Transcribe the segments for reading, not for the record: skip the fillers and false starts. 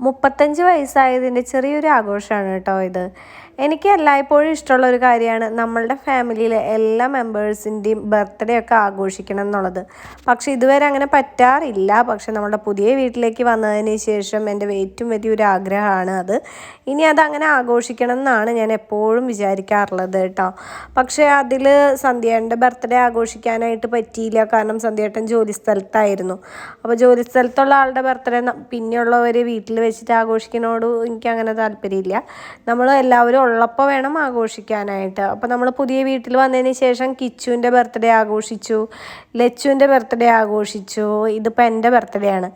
35 വയസ്സായതിൻ്റെ ചെറിയൊരു ആഘോഷമാണ് കേട്ടോ ഇത്. എനിക്ക് എല്ലായ്പ്പോഴും ഇഷ്ടമുള്ള ഒരു കാര്യമാണ് നമ്മളുടെ ഫാമിലിയിലെ എല്ലാ മെമ്പേഴ്സിൻ്റെയും ബർത്ത്ഡേ ഒക്കെ ആഘോഷിക്കണം എന്നുള്ളത്. പക്ഷേ ഇതുവരെ അങ്ങനെ പറ്റാറില്ല. പക്ഷെ നമ്മുടെ പുതിയ വീട്ടിലേക്ക് വന്നതിന് ശേഷം എൻ്റെ ഏറ്റവും വലിയൊരു ആഗ്രഹമാണ് അത്. ഇനി അതങ്ങനെ ആഘോഷിക്കണം എന്നാണ് ഞാൻ എപ്പോഴും വിചാരിക്കാറുള്ളത് കേട്ടോ. പക്ഷേ അതിൽ സന്ധ്യേൻ്റെ ബർത്ത്ഡേ ആഘോഷിക്കാനായിട്ട് പറ്റിയില്ല. കാരണം സന്ധ്യേട്ടൻ ജോലി സ്ഥലത്തായിരുന്നു. അപ്പോൾ ജോലി സ്ഥലത്തുള്ള ആളുടെ ബർത്ത്ഡേ പിന്നെയുള്ളവർ വീട്ടിൽ വെച്ചിട്ട് ആഘോഷിക്കുന്നതോട് എനിക്കങ്ങനെ താല്പര്യമില്ല. നമ്മൾ എല്ലാവരും ഉള്ളപ്പോൾ വേണം ആഘോഷിക്കാനായിട്ട്. അപ്പോൾ നമ്മൾ പുതിയ വീട്ടിൽ വന്നതിന് ശേഷം കിച്ചുവിൻ്റെ ബർത്ത്ഡേ ആഘോഷിച്ചു, ലച്ചുവിൻ്റെ ബർത്ത്ഡേ ആഘോഷിച്ചു. ഇതിപ്പോൾ എൻ്റെ ബർത്ത്ഡേ ആണ്.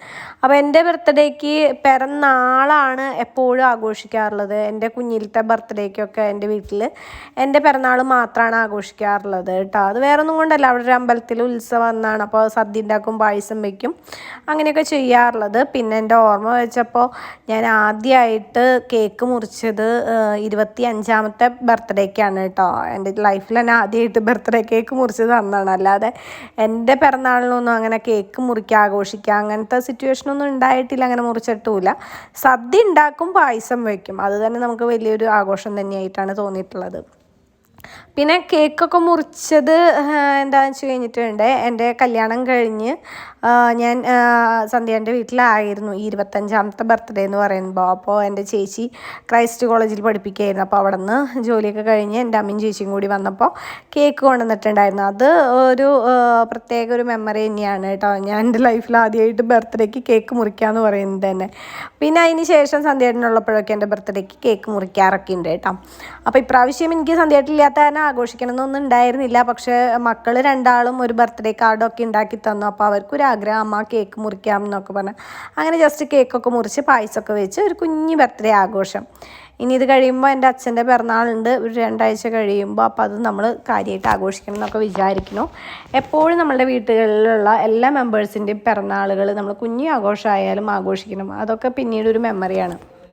അപ്പോൾ എൻ്റെ ബർത്ത്ഡേക്ക് പിറന്നാളാണ് എപ്പോഴും ആഘോഷിക്കാറുള്ളത്. എൻ്റെ കുഞ്ഞിലത്തെ ബർത്ത്ഡേക്കൊക്കെ എൻ്റെ വീട്ടിൽ എൻ്റെ പിറന്നാൾ മാത്രമാണ് ആഘോഷിക്കാറുള്ളത് കേട്ടോ. അത് വേറൊന്നും കൊണ്ടല്ല, അവിടെ ഒരു അമ്പലത്തിൽ ഉത്സവം എന്നാണ്. അപ്പോൾ സദ്യ ഉണ്ടാക്കും, പായസം വയ്ക്കും, അങ്ങനെയൊക്കെ ചെയ്യാറുള്ളത്. പിന്നെ എൻ്റെ ഓർമ്മ വെച്ചപ്പോൾ ഞാൻ ആദ്യമായിട്ട് കേക്ക് മുറിച്ചത് 25ാമത്തെ ബർത്ത്ഡേക്കാണ് കേട്ടോ. എൻ്റെ ലൈഫിൽ തന്നെ ആദ്യമായിട്ട് ബർത്ത്ഡേ കേക്ക് മുറിച്ചത് അന്നാണ്. അല്ലാതെ എൻ്റെ പിറന്നാളിനൊന്നും അങ്ങനെ കേക്ക് മുറിക്കുക, ആഘോഷിക്കുക അങ്ങനത്തെ സിറ്റുവേഷനൊന്നും ഉണ്ടായിട്ടില്ല. അങ്ങനെ മുറിച്ചിട്ടുമില്ല. സദ്യ ഉണ്ടാക്കും, പായസം വയ്ക്കും. അത് തന്നെ നമുക്ക് വലിയൊരു ആഘോഷം തന്നെയായിട്ടാണ് തോന്നിയിട്ടുള്ളത്. പിന്നെ കേക്കൊക്കെ മുറിച്ചത് എന്താണെന്ന് വെച്ച് കഴിഞ്ഞിട്ടുണ്ട്, എൻ്റെ കല്യാണം കഴിഞ്ഞ് ഞാൻ സന്ധ്യേൻ്റെ വീട്ടിലായിരുന്നു 25ാമത്തെ ബർത്ത്ഡേ എന്ന് പറയുമ്പോൾ. അപ്പോൾ എൻ്റെ ചേച്ചി ക്രൈസ്റ്റ് കോളേജിൽ പഠിപ്പിക്കുകയായിരുന്നു. അപ്പോൾ അവിടെ നിന്ന് ജോലിയൊക്കെ കഴിഞ്ഞ് എൻ്റെ അമ്മയും ചേച്ചിയും കൂടി വന്നപ്പോൾ കേക്ക് കൊണ്ടുവന്നിട്ടുണ്ടായിരുന്നു. അത് ഒരു പ്രത്യേക ഒരു മെമ്മറി തന്നെയാണ് കേട്ടോ. ഞാൻ എൻ്റെ ലൈഫിൽ ആദ്യമായിട്ട് ബർത്ത്ഡേക്ക് കേക്ക് മുറിക്കാമെന്ന് പറയുന്നത് തന്നെ. പിന്നെ അതിന് ശേഷം സന്ധ്യേട്ടനുള്ളപ്പോഴൊക്കെ എൻ്റെ ബർത്ത്ഡേക്ക് കേക്ക് മുറിക്കാറൊക്കെ ഉണ്ട് കേട്ടോ. അപ്പോൾ ഇപ്രാവശ്യം എനിക്ക് സന്ധ്യേട്ടനില്ലാത്ത കാരണം ആഘോഷിക്കണം എന്നൊന്നും ഉണ്ടായിരുന്നില്ല. പക്ഷേ മക്കൾ രണ്ടാളും ഒരു ബർത്ത്ഡേ കാർഡൊക്കെ ഉണ്ടാക്കി തന്നു. അപ്പോൾ അവർക്കൊരു ആഗ്രഹം, അമ്മ കേക്ക് മുറിക്കാം എന്നൊക്കെ പറഞ്ഞ് അങ്ങനെ ജസ്റ്റ് കേക്കൊക്കെ മുറിച്ച് പായസമൊക്കെ വെച്ച് ഒരു കുഞ്ഞ് ബർത്ത്ഡേ ആഘോഷം. ഇനി ഇത് കഴിയുമ്പോൾ എൻ്റെ അച്ഛൻ്റെ പിറന്നാളുണ്ട് ഒരു 2 ആഴ്ച കഴിയുമ്പോൾ. അപ്പോൾ അത് നമ്മൾ കാര്യമായിട്ട് ആഘോഷിക്കണം എന്നൊക്കെ വിചാരിക്കുന്നു. എപ്പോഴും നമ്മളുടെ വീട്ടുകളിലുള്ള എല്ലാ മെമ്പേഴ്സിൻ്റെയും പിറന്നാളുകൾ നമ്മൾ കുഞ്ഞു ആഘോഷമായാലും ആഘോഷിക്കണം. അതൊക്കെ പിന്നീട് ഒരു മെമ്മറിയാണ്.